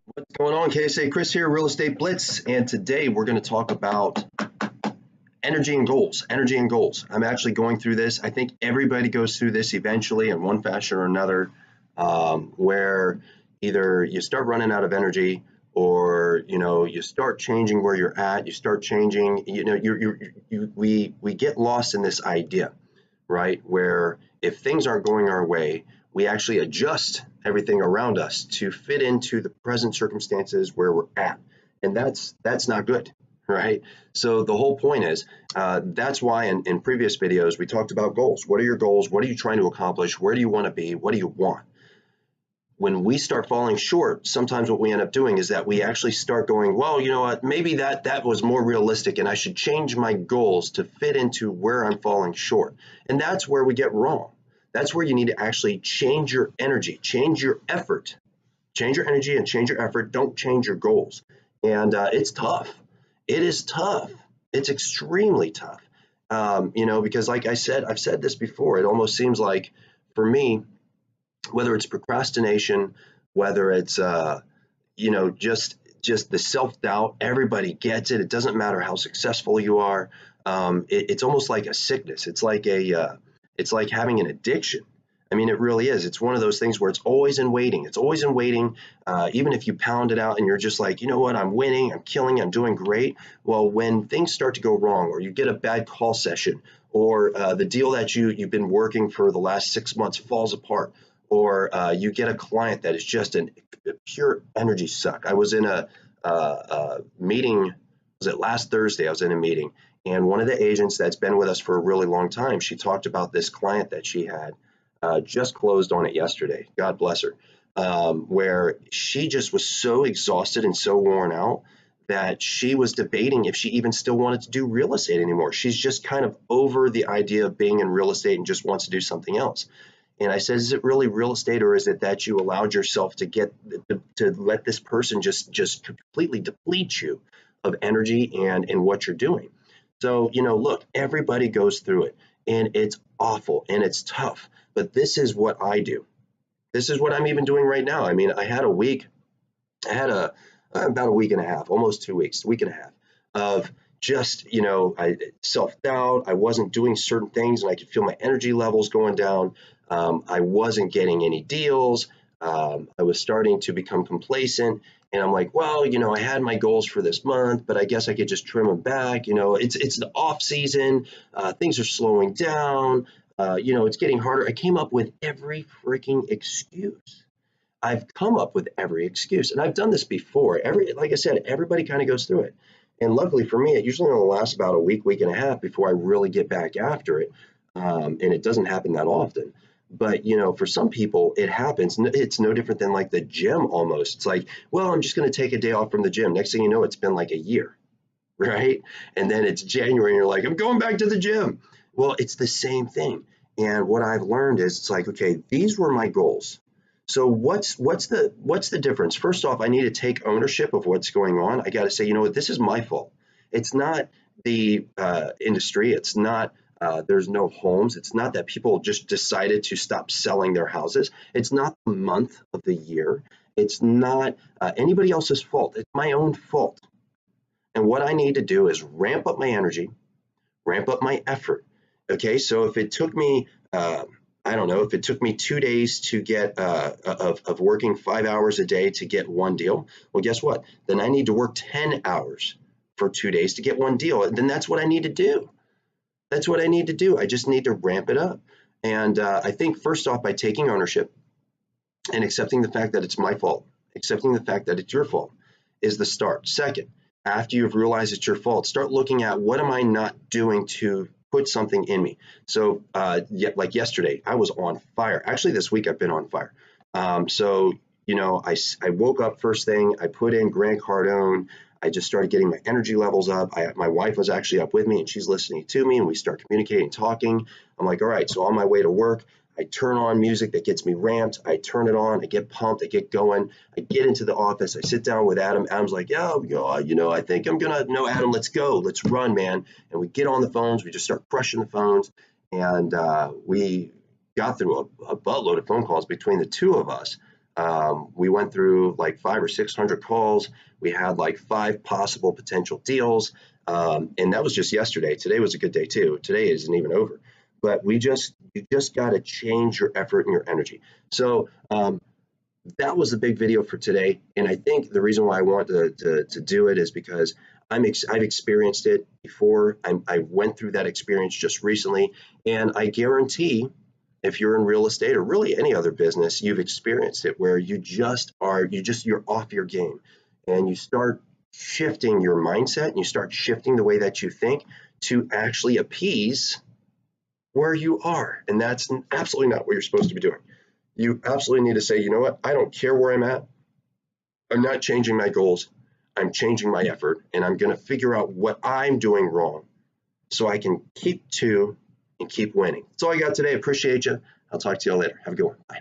What's going on, KSA? Kris here, Real Estate Blitz, and today we're going to talk about energy and goals. Energy and goals. I'm actually going through this. I think everybody goes through this eventually in one fashion or another, where either you start running out of energy, or you start changing where you're at. You start changing. We get lost in this idea, right? Where if things aren't going our way, we actually adjust everything around us to fit into the present circumstances where we're at. And that's not good, right? So the whole point is that's why in previous videos we talked about goals. What are your goals? What are you trying to accomplish? Where do you want to be? What do you want? When we start falling short, sometimes what we end up doing is that we actually start going, well, you know what, maybe that was more realistic and I should change my goals to fit into where I'm falling short. And that's where we get wrong. That's where you need to actually change your energy, change your effort, change your energy and change your effort. Don't change your goals. And it's tough. It is tough. It's extremely tough. Because like I said, I've said this before, it almost seems like for me, whether it's procrastination, whether it's just the self-doubt, everybody gets it. It doesn't matter how successful you are. It's almost like a sickness. It's like having an addiction. I mean, it really is. It's one of those things where it's always in waiting. It's always in waiting. Even if you pound it out and you're just like, you know what, I'm winning, I'm killing, I'm doing great. Well, when things start to go wrong, or you get a bad call session, or the deal that you've been working for the last 6 months falls apart, or you get a client that is just a pure energy suck. I was in a meeting, was it last Thursday? I was in a meeting, and one of the agents that's been with us for a really long time, she talked about this client that she had just closed on it yesterday. God bless her. Where she just was so exhausted and so worn out that she was debating if she even still wanted to do real estate anymore. She's just kind of over the idea of being in real estate and just wants to do something else. And I said, is it really real estate, or is it that you allowed yourself to let this person just completely deplete you of energy and what you're doing? So, look, everybody goes through it, and it's awful and it's tough, but this is what I do. This is what I'm even doing right now. I mean, I had about a week and a half, almost 2 weeks, week and a half of just, I self-doubt. I wasn't doing certain things and I could feel my energy levels going down. I wasn't getting any deals. I was starting to become complacent, and I'm like, well, I had my goals for this month, but I guess I could just trim them back. It's the off season. Things are slowing down. It's getting harder. I came up with every freaking excuse. I've come up with every excuse, and I've done this before. Like I said, everybody kind of goes through it. And luckily for me, it usually only lasts about a week, week and a half before I really get back after it. And it doesn't happen that often. But, for some people, it happens. It's no different than like the gym almost. It's like, well, I'm just going to take a day off from the gym. Next thing you know, it's been like a year, right? And then it's January and you're like, I'm going back to the gym. Well, it's the same thing. And what I've learned is it's like, okay, these were my goals. So what's the difference? First off, I need to take ownership of what's going on. I got to say, you know what, this is my fault. It's not the industry. It's not there's no homes. It's not that people just decided to stop selling their houses. It's not the month of the year. It's not anybody else's fault. It's my own fault. And what I need to do is ramp up my energy, ramp up my effort. Okay, so if it took me I don't know, if it took me 2 days to get of working 5 hours a day to get one deal, well, guess what? Then I need to work 10 hours for 2 days to get one deal. And then that's what I need to do. That's what I need to do. I just need to ramp it up. And I think first off, by taking ownership and accepting the fact that it's my fault, accepting the fact that it's your fault is the start. Second, after you've realized it's your fault, start looking at what am I not doing to put something in me. So like yesterday, I was on fire. Actually, this week I've been on fire. I woke up first thing, I put in Grant Cardone. I just started getting my energy levels up. My wife was actually up with me, and she's listening to me, and we start communicating, talking. I'm like, all right, so on my way to work, I turn on music that gets me ramped. I turn it on. I get pumped. I get going. I get into the office. I sit down with Adam. Adam's like, yeah, I think I'm going to, no, Adam, let's go. Let's run, man. And we get on the phones. We just start crushing the phones. And we got through a buttload of phone calls between the two of us. We went through like 500 or 600 calls. We had like 5 possible potential deals. And that was just yesterday. Today was a good day too. Today isn't even over. But you just got to change your effort and your energy. So that was the big video for today. And I think the reason why I want to do it is because I've experienced it before. I went through that experience just recently. And I guarantee if you're in real estate or really any other business, you've experienced it where you're off your game and you start shifting your mindset and you start shifting the way that you think to actually appease where you are. And that's absolutely not what you're supposed to be doing. You absolutely need to say, you know what? I don't care where I'm at. I'm not changing my goals. I'm changing my effort, and I'm going to figure out what I'm doing wrong so I can keep to and keep winning. That's all I got today. Appreciate you. I'll talk to you all later. Have a good one. Bye.